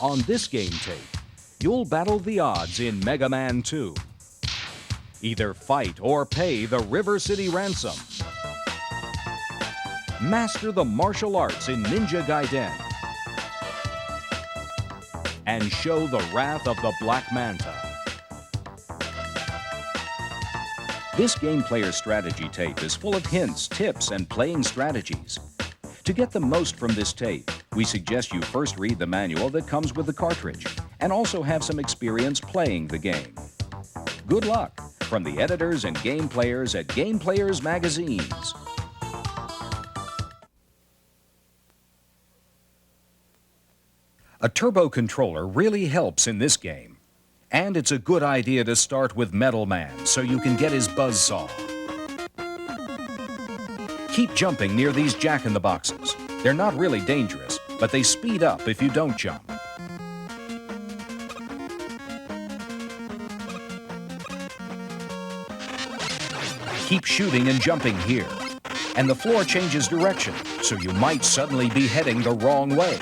On this game tape, you'll battle the odds in Mega Man 2. Either fight or pay the River City Ransom. Master the martial arts in Ninja Gaiden. And show the wrath of the Black Manta. This Game Player Strategy tape is full of hints, tips, and playing strategies. To get the most from this tape, we suggest you first read the manual that comes with the cartridge and also have some experience playing the game. Good luck from the editors and game players at Game Players Magazines. A turbo controller really helps in this game. And it's a good idea to start with Metal Man so you can get his buzzsaw. Keep jumping near these jack-in-the-boxes. They're not really dangerous, but they speed up if you don't jump. Keep shooting and jumping here. And the floor changes direction, so you might suddenly be heading the wrong way.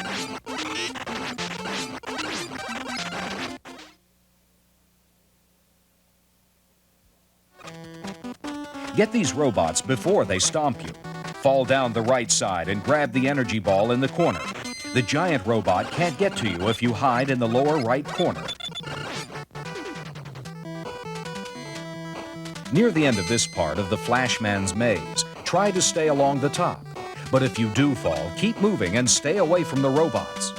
Get these robots before they stomp you. Fall down the right side and grab the energy ball in the corner. The giant robot can't get to you if you hide in the lower right corner. Near the end of this part of the Flashman's maze, try to stay along the top. But if you do fall, keep moving and stay away from the robots.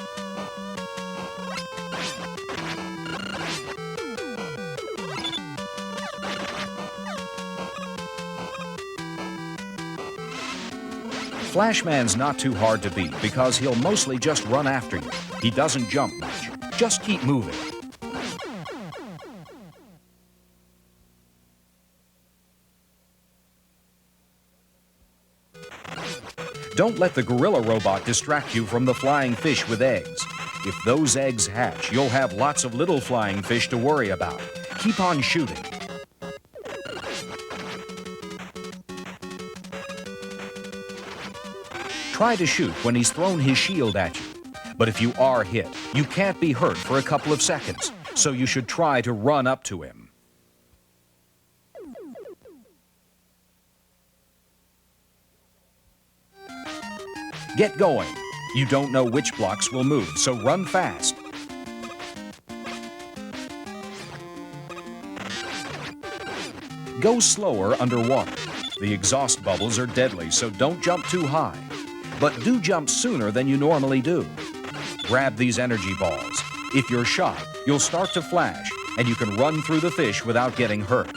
Flashman's not too hard to beat because he'll mostly just run after you. He doesn't jump much. Just keep moving. Don't let the gorilla robot distract you from the flying fish with eggs. If those eggs hatch, you'll have lots of little flying fish to worry about. Keep on shooting. Try to shoot when he's thrown his shield at you. But if you are hit, you can't be hurt for a couple of seconds, so you should try to run up to him. Get going. You don't know which blocks will move, so run fast. Go slower underwater. The exhaust bubbles are deadly, so don't jump too high. But do jump sooner than you normally do. Grab these energy balls. If you're shot, you'll start to flash, and you can run through the fish without getting hurt.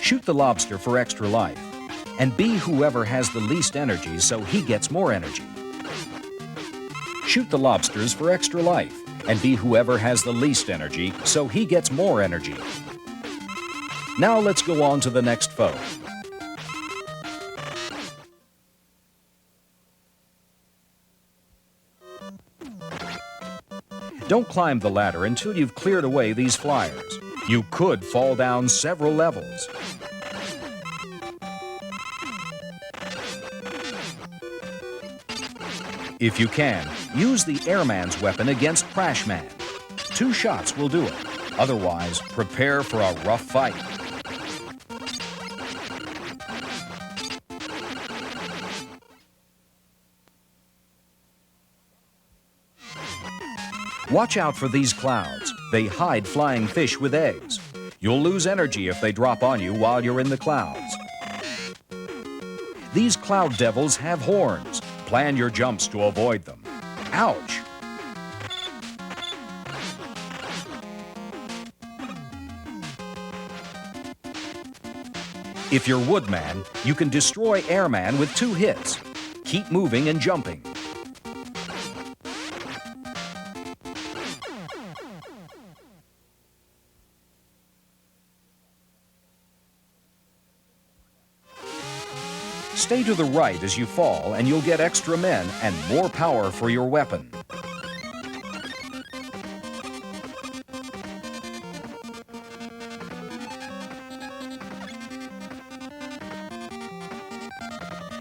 Shoot the lobster for extra life, and be whoever has the least energy so he gets more energy. Shoot the lobsters for extra life, and be whoever has the least energy so he gets more energy. Now let's go on to the next foe. Don't climb the ladder until you've cleared away these flyers. You could fall down several levels. If you can, use the airman's weapon against Crashman. 2 shots will do it. Otherwise, prepare for a rough fight. Watch out for these clouds. They hide flying fish with eggs. You'll lose energy if they drop on you while you're in the clouds. These cloud devils have horns. Plan your jumps to avoid them. Ouch! If you're Woodman, you can destroy Airman with 2 hits. Keep moving and jumping. Stay to the right as you fall and you'll get extra men and more power for your weapon.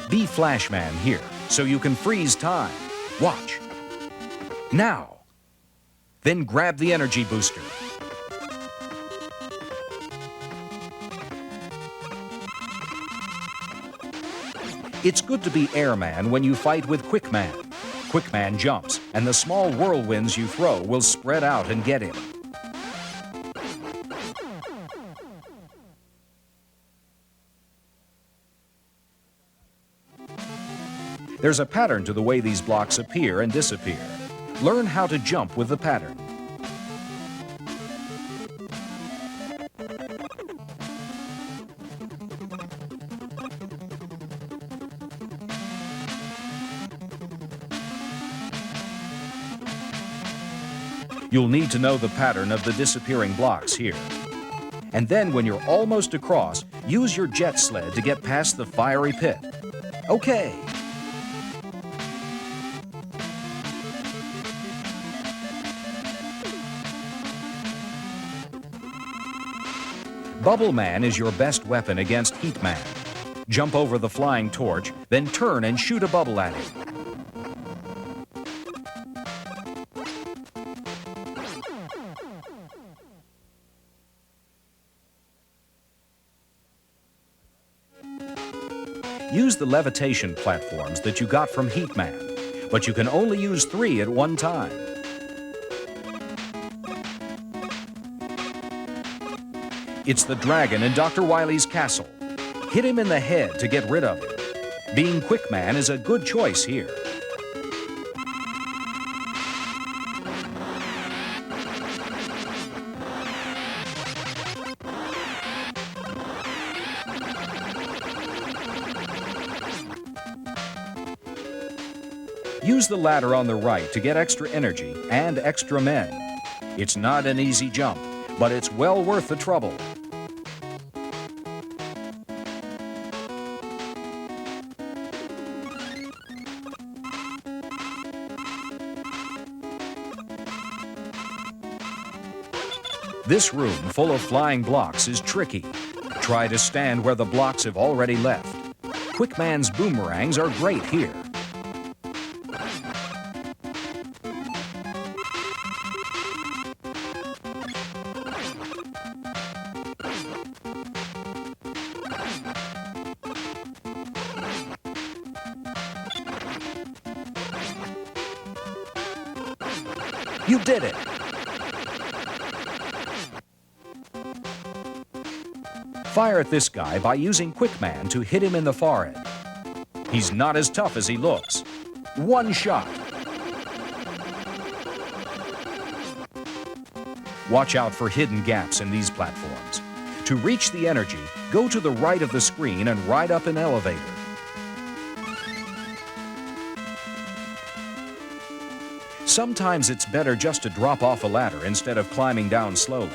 Be Flashman here, so you can freeze time. Watch. Now. Then grab the energy booster. It's good to be Airman when you fight with Quickman. Quickman jumps, and the small whirlwinds you throw will spread out and get him. There's a pattern to the way these blocks appear and disappear. Learn how to jump with the pattern. You'll need to know the pattern of the disappearing blocks here. And then when you're almost across, use your jet sled to get past the fiery pit. Okay. Bubble Man is your best weapon against Heat Man. Jump over the flying torch, then turn and shoot a bubble at him. Use the levitation platforms that you got from Heat Man, but you can only use 3 at one time. It's the dragon in Dr. Wily's castle. Hit him in the head to get rid of him. Being Quickman is a good choice here. Use the ladder on the right to get extra energy and extra men. It's not an easy jump, but it's well worth the trouble. This room full of flying blocks is tricky. Try to stand where the blocks have already left. Quickman's boomerangs are great here. You did it! Fire at this guy by using Quickman to hit him in the forehead. He's not as tough as he looks. One shot. Watch out for hidden gaps in these platforms. To reach the energy, go to the right of the screen and ride up an elevator. Sometimes it's better just to drop off a ladder instead of climbing down slowly.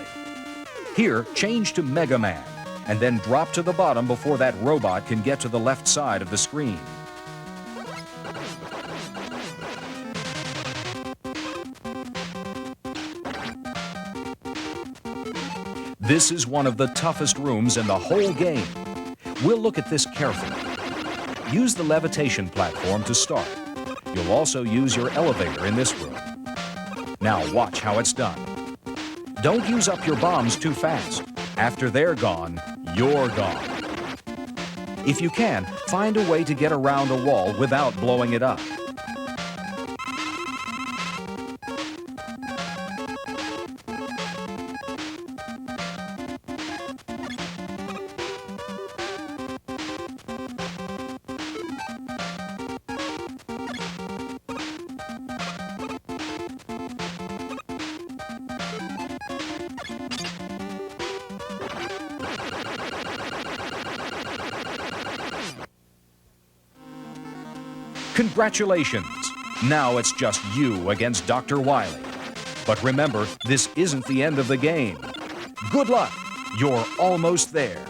Here, change to Mega Man, and then drop to the bottom before that robot can get to the left side of the screen. This is one of the toughest rooms in the whole game. We'll look at this carefully. Use the levitation platform to start. You'll also use your elevator in this room. Now watch how it's done. Don't use up your bombs too fast. After they're gone, you're gone. If you can, find a way to get around a wall without blowing it up. Congratulations! Now it's just you against Dr. Wily. But remember, this isn't the end of the game. Good luck! You're almost there.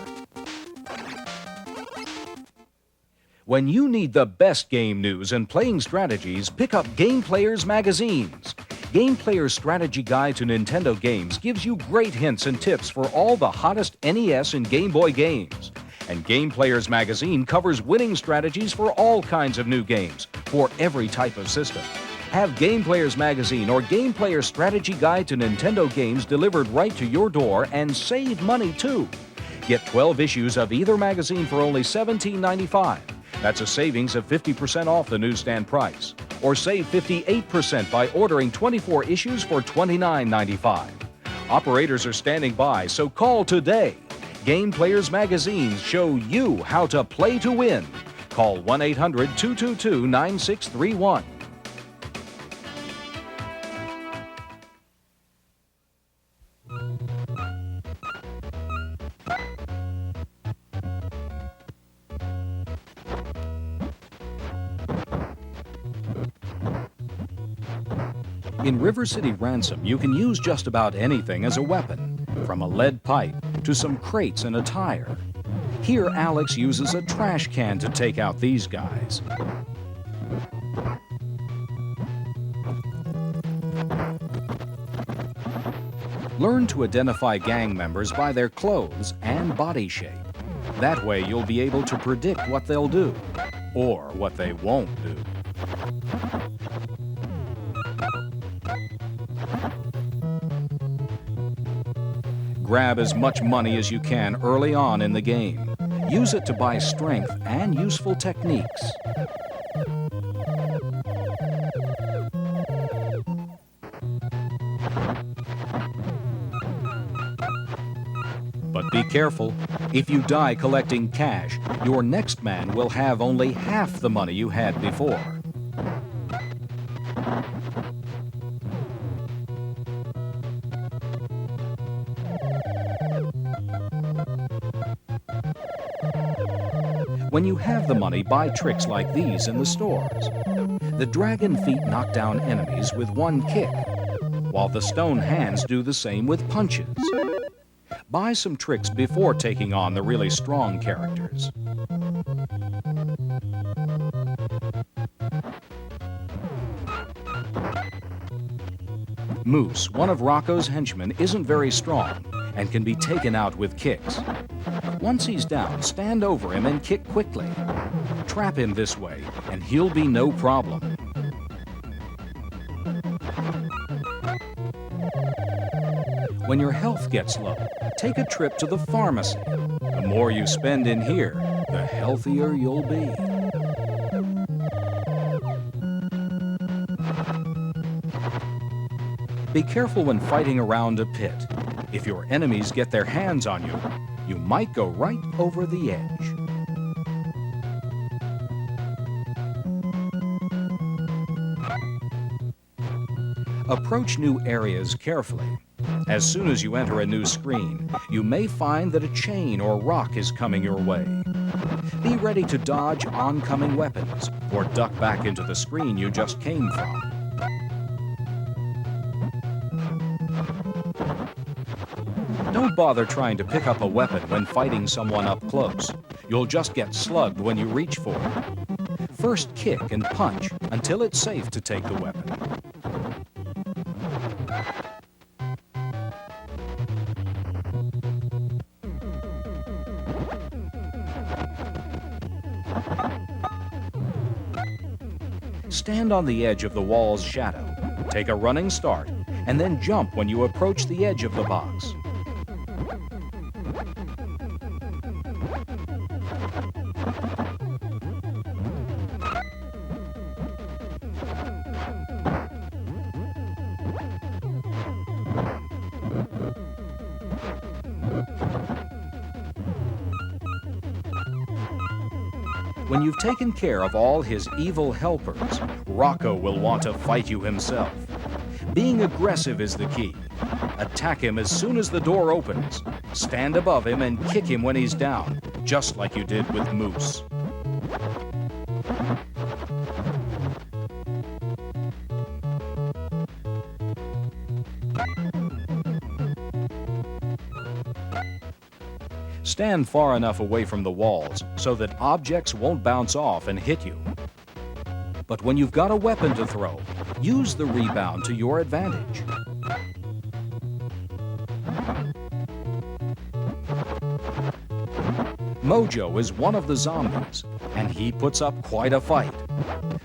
When you need the best game news and playing strategies, pick up Game Players magazines. Game Players Strategy Guide to Nintendo Games gives you great hints and tips for all the hottest NES and Game Boy games. And Game Players magazine covers winning strategies for all kinds of new games, for every type of system. Have Game Players magazine or Game Players Strategy Guide to Nintendo Games delivered right to your door and save money too. Get 12 issues of either magazine for only $17.95. That's a savings of 50% off the newsstand price. Or save 58% by ordering 24 issues for $29.95. Operators are standing by, so call today. Game Players magazines show you how to play to win. Call 1-800-222-9631. In River City Ransom, you can use just about anything as a weapon, from a lead pipe to some crates and a tire. Here, Alex uses a trash can to take out these guys. Learn to identify gang members by their clothes and body shape. That way, you'll be able to predict what they'll do, or what they won't do. Grab as much money as you can early on in the game. Use it to buy strength and useful techniques. But be careful. If you die collecting cash, your next man will have only half the money you had before. When you have the money, buy tricks like these in the stores. The dragon feet knock down enemies with one kick, while the stone hands do the same with punches. Buy some tricks before taking on the really strong characters. Moose, one of Rocco's henchmen, isn't very strong and can be taken out with kicks. Once he's down, stand over him and kick quickly. Trap him this way, and he'll be no problem. When your health gets low, take a trip to the pharmacy. The more you spend in here, the healthier you'll be. Be careful when fighting around a pit. If your enemies get their hands on you, you might go right over the edge. Approach new areas carefully. As soon as you enter a new screen, you may find that a chain or rock is coming your way. Be ready to dodge oncoming weapons or duck back into the screen you just came from. Don't bother trying to pick up a weapon when fighting someone up close. You'll just get slugged when you reach for it. First kick and punch until it's safe to take the weapon. Stand on the edge of the wall's shadow, take a running start, and then jump when you approach the edge of the box. When you've taken care of all his evil helpers, Rocco will want to fight you himself. Being aggressive is the key. Attack him as soon as the door opens. Stand above him and kick him when he's down, just like you did with Moose. Stand far enough away from the walls so that objects won't bounce off and hit you. But when you've got a weapon to throw, use the rebound to your advantage. Mojo is one of the zombies, and he puts up quite a fight.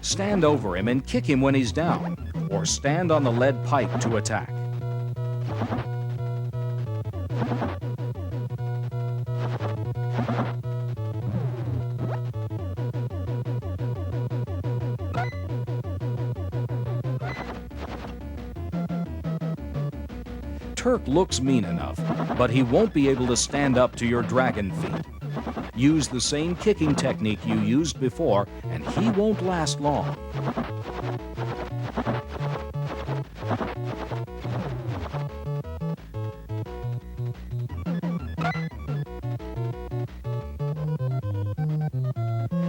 Stand over him and kick him when he's down, or stand on the lead pipe to attack. Turk looks mean enough, but he won't be able to stand up to your dragon feet. Use the same kicking technique you used before, and he won't last long.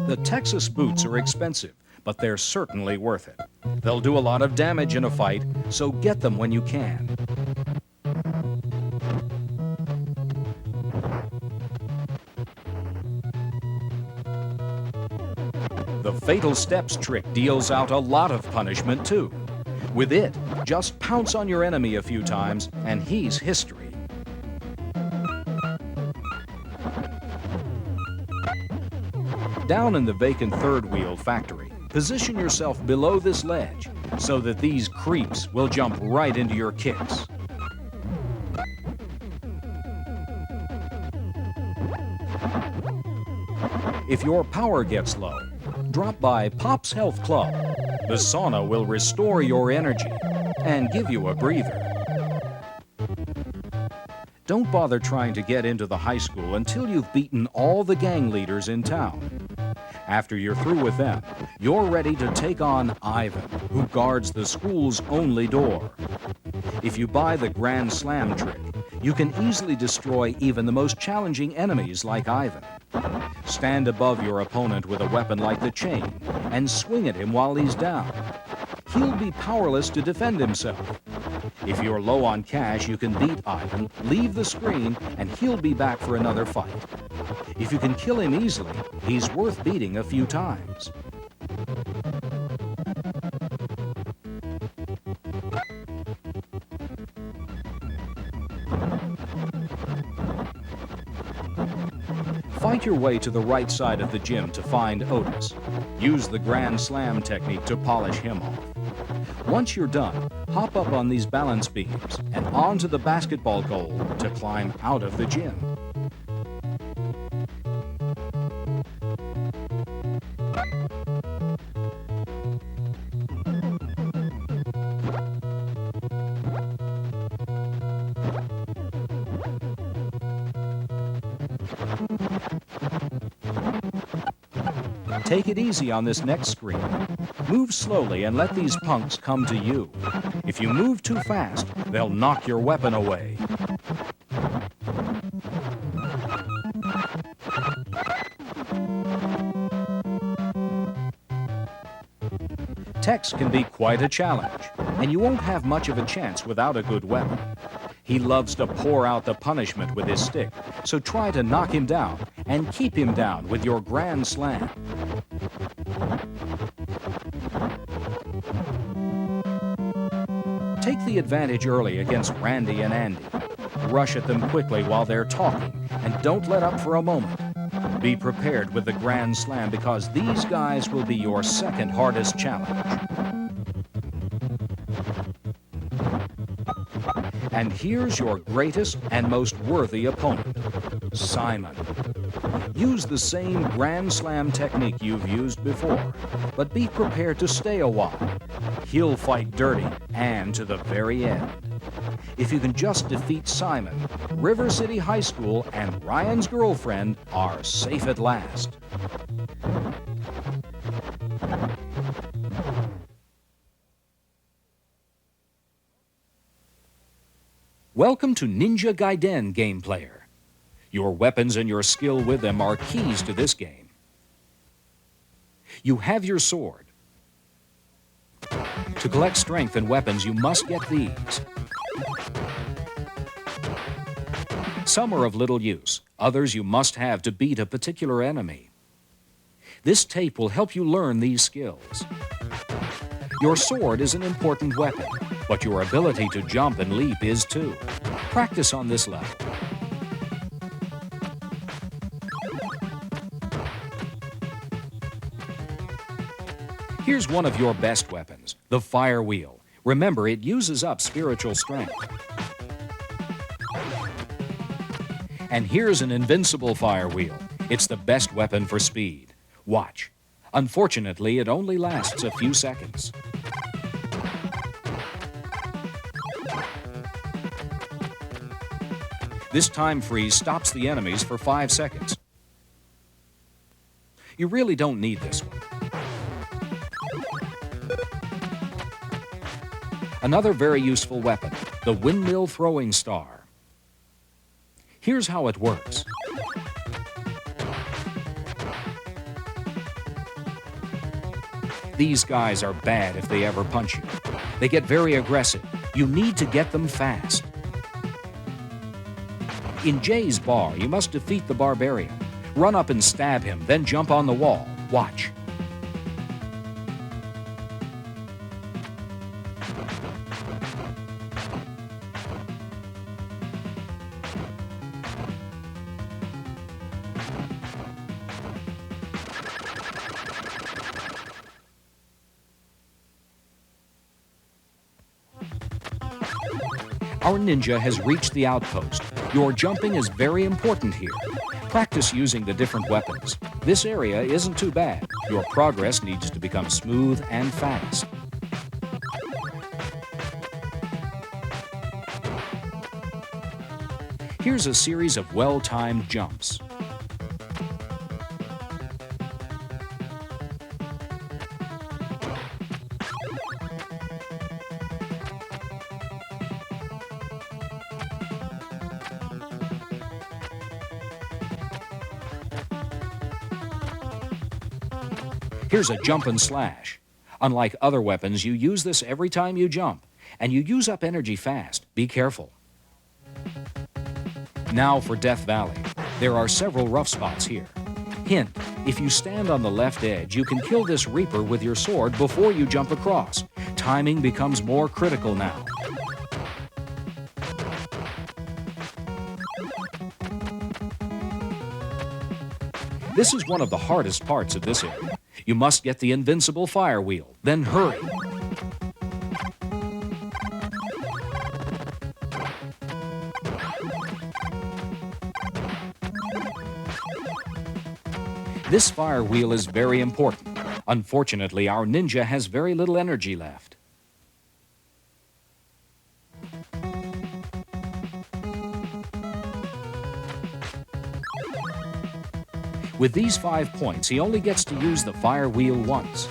The Texas boots are expensive, but they're certainly worth it. They'll do a lot of damage in a fight, so get them when you can. The Fatal Steps trick deals out a lot of punishment too. With it, just pounce on your enemy a few times and he's history. Down in the vacant third wheel factory, position yourself below this ledge so that these creeps will jump right into your kicks. If your power gets low, drop by Pop's Health Club. The sauna will restore your energy and give you a breather. Don't bother trying to get into the high school until you've beaten all the gang leaders in town. After you're through with them, you're ready to take on Ivan, who guards the school's only door. If you buy the Grand Slam trick, you can easily destroy even the most challenging enemies like Ivan. Stand above your opponent with a weapon like the chain and swing at him while he's down. He'll be powerless to defend himself. If you're low on cash, you can beat Ivan, leave the screen, and he'll be back for another fight. If you can kill him easily, he's worth beating a few times. Fight your way to the right side of the gym to find Otis. Use the Grand Slam technique to polish him off. Once you're done, hop up on these balance beams and onto the basketball goal to climb out of the gym. Take it easy on this next screen. Move slowly and let these punks come to you. If you move too fast, they'll knock your weapon away. Tex can be quite a challenge, and you won't have much of a chance without a good weapon. He loves to pour out the punishment with his stick, so try to knock him down and keep him down with your Grand Slam. Take the advantage early against Randy and Andy. Rush at them quickly while they're talking, and don't let up for a moment. Be prepared with the Grand Slam because these guys will be your second hardest challenge. And here's your greatest and most worthy opponent, Simon. Use the same Grand Slam technique you've used before, but be prepared to stay a while. He'll fight dirty and to the very end. If you can just defeat Simon, River City High School and Ryan's girlfriend are safe at last. Welcome to Ninja Gaiden Game Player. Your weapons and your skill with them are keys to this game. You have your sword. To collect strength and weapons, you must get these. Some are of little use, Others you must have to beat a particular enemy. This tape will help you learn these skills. Your sword is an important weapon, but your ability to jump and leap is too. Practice on this level. Here's one of your best weapons, the fire wheel. Remember, it uses up spiritual strength. And here's an invincible fire wheel. It's the best weapon for speed. Watch. Unfortunately, it only lasts a few seconds. This time freeze stops the enemies for 5 seconds. You really don't need this one. Another very useful weapon, the windmill throwing star. Here's how it works. These guys are bad if they ever punch you. They get very aggressive. You need to get them fast. In Jay's bar, you must defeat the barbarian. Run up and stab him, then jump on the wall. Watch. Our ninja has reached the outpost. Your jumping is very important here. Practice using the different weapons. This area isn't too bad. Your progress needs to become smooth and fast. Here's a series of well-timed jumps. Here's a jump and slash. Unlike other weapons, you use this every time you jump, and you use up energy fast. Be careful. Now for Death Valley. There are several rough spots here. Hint, if you stand on the left edge, you can kill this Reaper with your sword before you jump across. Timing becomes more critical now. This is one of the hardest parts of this area. You must get the invincible fire wheel, then hurry. This fire wheel is very important. Unfortunately, our ninja has very little energy left. With these 5 points, he only gets to use the fire wheel once.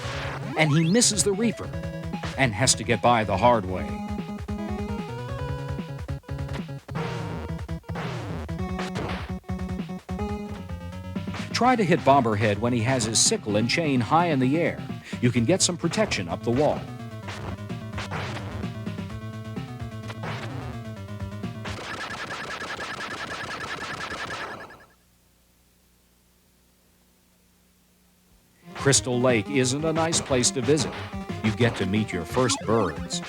And he misses the Reaper and has to get by the hard way. Try to hit Bomberhead when he has his sickle and chain high in the air. You can get some protection up the wall. Crystal Lake isn't a nice place to visit. You get to meet your first birds.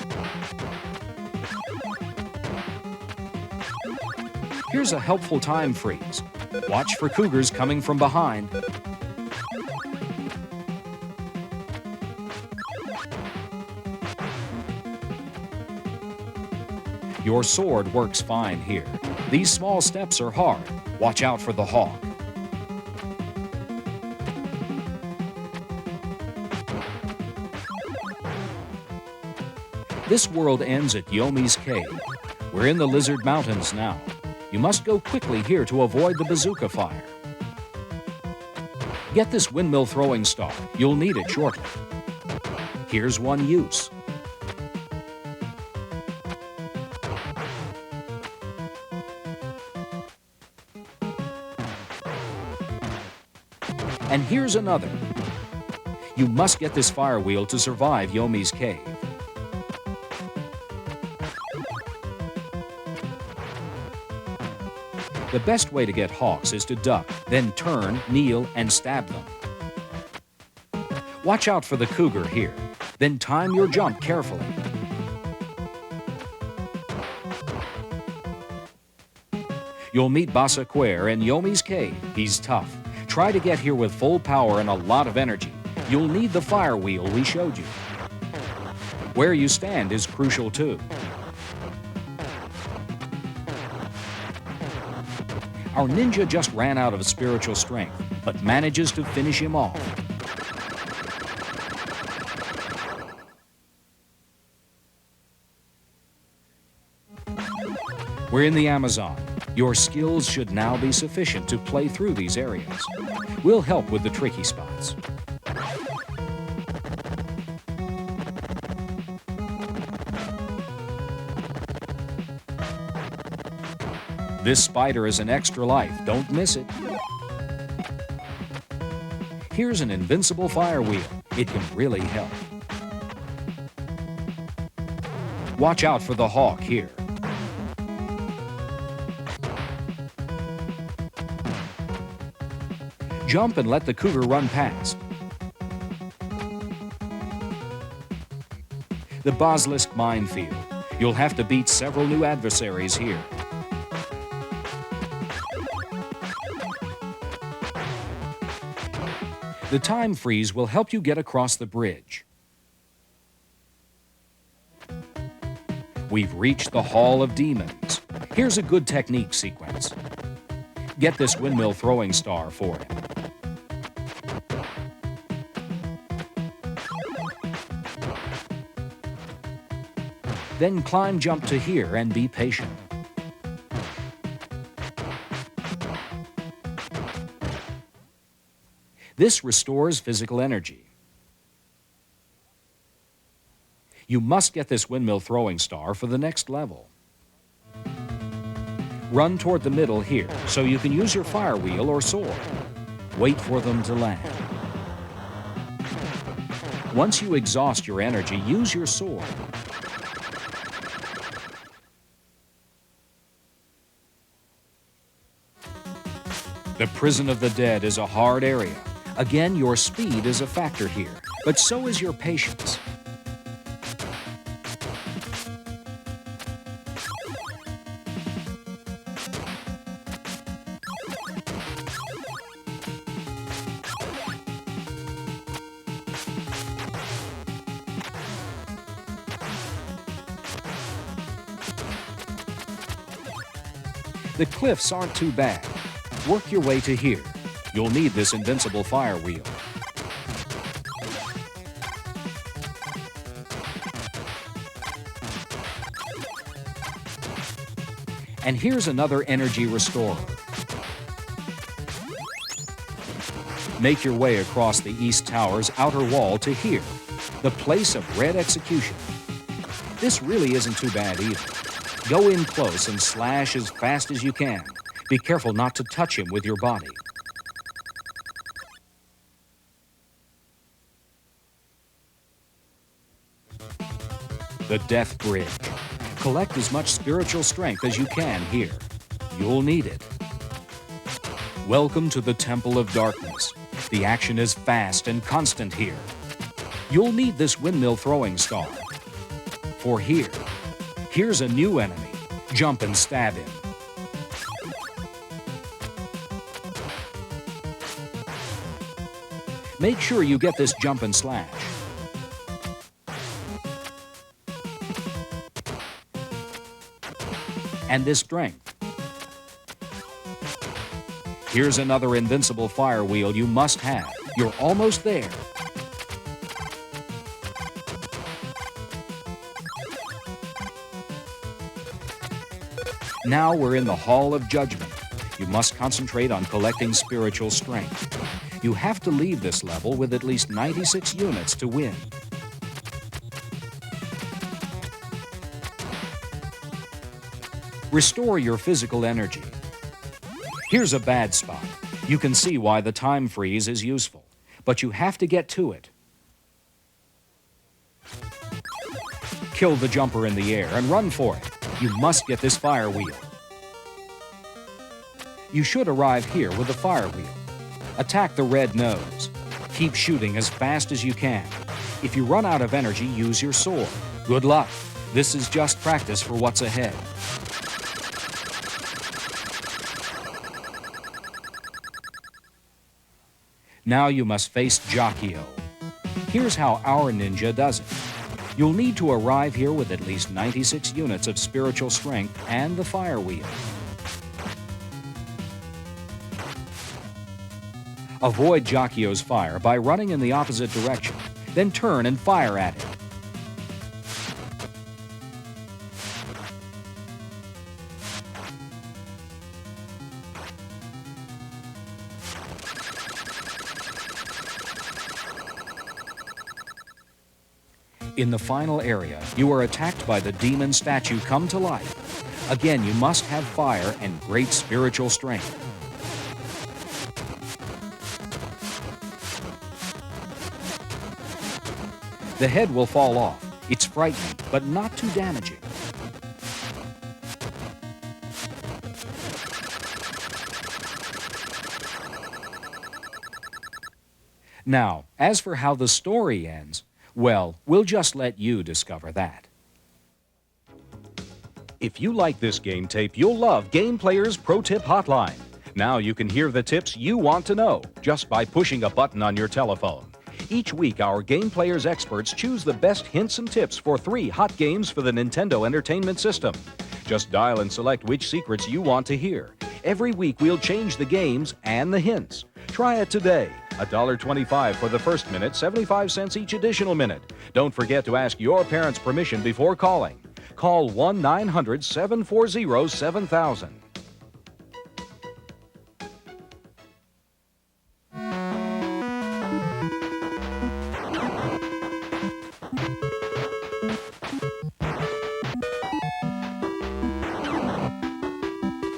Here's a helpful time freeze. Watch for cougars coming from behind. Your sword works fine here. These small steps are hard. Watch out for the hawk. This world ends at Yomi's Cave. We're in the Lizard Mountains now. You must go quickly here to avoid the bazooka fire. Get this windmill throwing star. You'll need it shortly. Here's one use. And here's another. You must get this fire wheel to survive Yomi's Cave. The best way to get hawks is to duck, then turn, kneel, and stab them. Watch out for the cougar here. Then time your jump carefully. You'll meet Basaquer in Yomi's cave. He's tough. Try to get here with full power and a lot of energy. You'll need the fire wheel we showed you. Where you stand is crucial too. Our ninja just ran out of spiritual strength, but manages to finish him off. We're in the Amazon. Your skills should now be sufficient to play through these areas. We'll help with the tricky spots. This spider is an extra life. Don't miss it. Here's an invincible fire wheel. It can really help. Watch out for the hawk here. Jump and let the cougar run past. The basilisk minefield. You'll have to beat several new adversaries here. The time freeze will help you get across the bridge. We've reached the Hall of Demons. Here's a good technique sequence. Get this windmill throwing star for him. Then climb jump to here and be patient. This restores physical energy. You must get this windmill throwing star for the next level. Run toward the middle here so you can use your fire wheel or sword. Wait for them to land. Once you exhaust your energy, use your sword. The Prison of the Dead is a hard area. Again, your speed is a factor here, but so is your patience. The cliffs aren't too bad. Work your way to here. You'll need this invincible fire wheel. And here's another energy restorer. Make your way across the East Tower's outer wall to here, the place of red execution. This really isn't too bad either. Go in close and slash as fast as you can. Be careful not to touch him with your body. The Death Bridge. Collect as much spiritual strength as you can here. You'll need it. Welcome to the Temple of Darkness. The action is fast and constant here. You'll need this windmill throwing star. For here's a new enemy. Jump and stab him. Make sure you get this jump and slash. And this strength. Here's another invincible fire wheel you must have. You're almost there. Now we're in the Hall of Judgment. You must concentrate on collecting spiritual strength. You have to leave this level with at least 96 units to win. Restore your physical energy. Here's a bad spot. You can see why the time freeze is useful, but you have to get to it. Kill the jumper in the air and run for it. You must get this fire wheel. You should arrive here with the fire wheel. Attack the red nose. Keep shooting as fast as you can. If you run out of energy, use your sword. Good luck. This is just practice for what's ahead. Now you must face Jacchio. Here's how our ninja does it. You'll need to arrive here with at least 96 units of spiritual strength and the fire wheel. Avoid Jacchio's fire by running in the opposite direction, then turn and fire at it. In the final area, you are attacked by the demon statue come to life. Again, you must have fire and great spiritual strength. The head will fall off. It's frightening, but not too damaging. Now, as for how the story ends, well, we'll just let you discover that. If you like this game tape, you'll love Game Player's Pro Tip Hotline. Now you can hear the tips you want to know just by pushing a button on your telephone. Each week, our Game Player's experts choose the best hints and tips for 3 hot games for the Nintendo Entertainment System. Just dial and select which secrets you want to hear. Every week, we'll change the games and the hints. Try it today. $1.25 for the first minute, 75 cents each additional minute. Don't forget to ask your parents' permission before calling. Call 1-900-740-7000.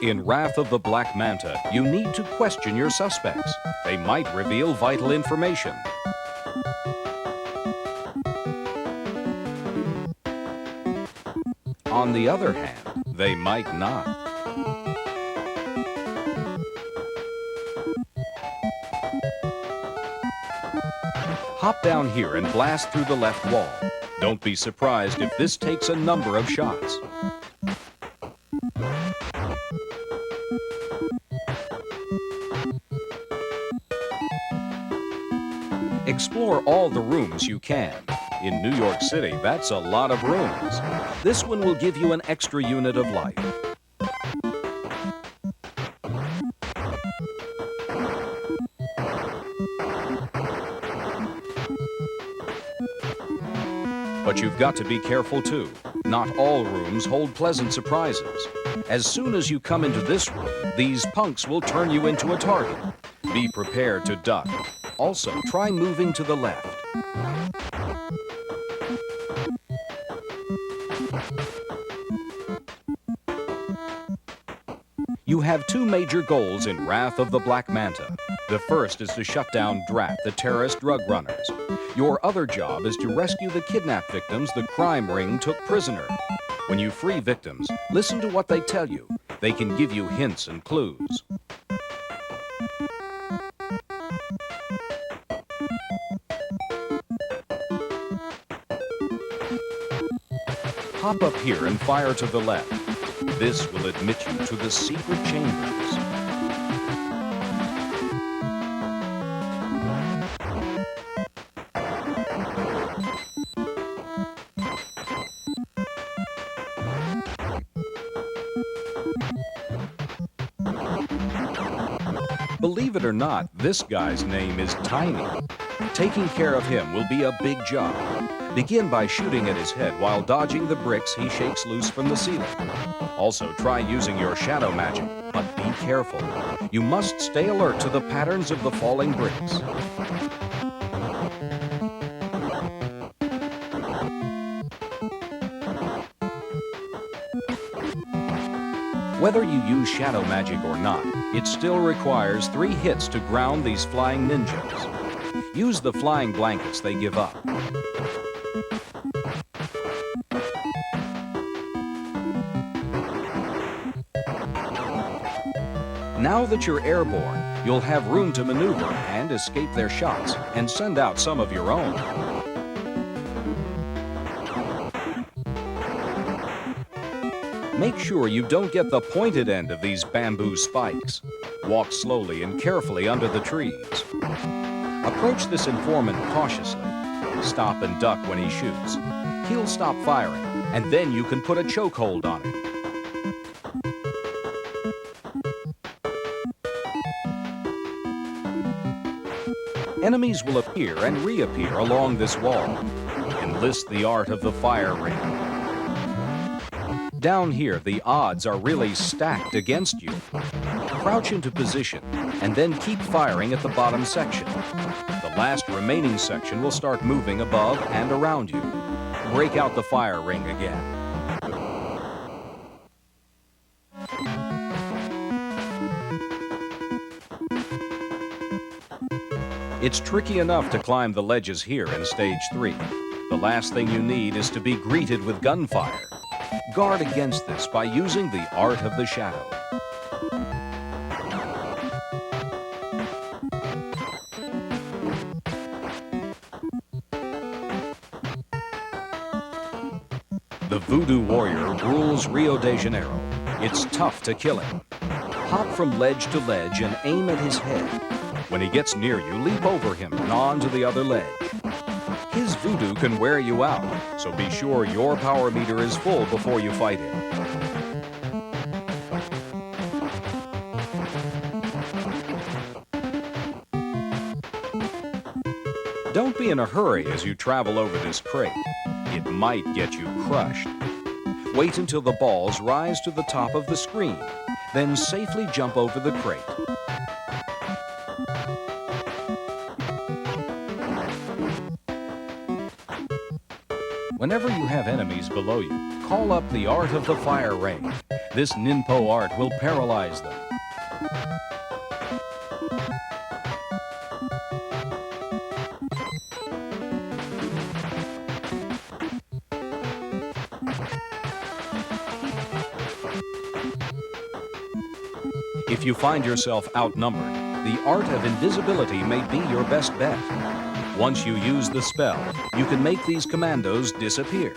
In Wrath of the Black Manta, you need to question your suspects. They might reveal vital information. On the other hand, they might not. Hop down here and blast through the left wall. Don't be surprised if this takes a number of shots. Explore all the rooms you can. In New York City, that's a lot of rooms. This one will give you an extra unit of life. But you've got to be careful too. Not all rooms hold pleasant surprises. As soon as you come into this room, these punks will turn you into a target. Be prepared to duck. Also, try moving to the left. You have 2 major goals in Wrath of the Black Manta. The first is to shut down Drat, the terrorist drug runners. Your other job is to rescue the kidnapped victims the crime ring took prisoner. When you free victims, listen to what they tell you. They can give you hints and clues. Hop up here and fire to the left. This will admit you to the secret chambers. Believe it or not, this guy's name is Tiny. Taking care of him will be a big job. Begin by shooting at his head while dodging the bricks he shakes loose from the ceiling. Also, try using your shadow magic, but be careful. You must stay alert to the patterns of the falling bricks. Whether you use shadow magic or not, it still requires 3 hits to ground these flying ninjas. Use the flying blankets they give up. Now that you're airborne, you'll have room to maneuver and escape their shots and send out some of your own. Make sure you don't get the pointed end of these bamboo spikes. Walk slowly and carefully under the trees. Approach this informant cautiously. Stop and duck when he shoots. He'll stop firing, and then you can put a chokehold on him. Enemies will appear and reappear along this wall. Enlist the art of the fire ring. Down here, the odds are really stacked against you. Crouch into position, and then keep firing at the bottom section. The last remaining section will start moving above and around you. Break out the fire ring again. It's tricky enough to climb the ledges here in Stage 3. The last thing you need is to be greeted with gunfire. Guard against this by using the art of the shadow. The Voodoo Warrior rules Rio de Janeiro. It's tough to kill him. Hop from ledge to ledge and aim at his head. When he gets near you, leap over him and on to the other ledge. His voodoo can wear you out, so be sure your power meter is full before you fight him. Don't be in a hurry as you travel over this crate. It might get you crushed. Wait until the balls rise to the top of the screen, then safely jump over the crate. Whenever you have enemies below you, call up the art of the fire ring. This ninpo art will paralyze them. If you find yourself outnumbered, the art of invisibility may be your best bet. Once you use the spell, you can make these commandos disappear.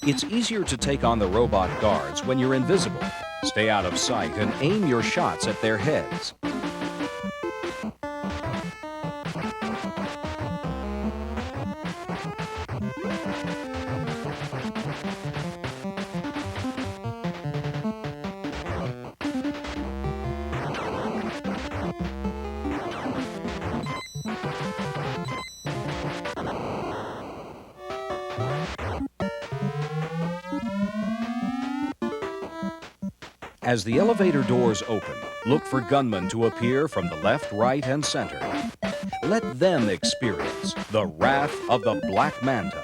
It's easier to take on the robot guards when you're invisible. Stay out of sight and aim your shots at their heads. As the elevator doors open, look for gunmen to appear from the left, right, and center. Let them experience the wrath of the Black Manta.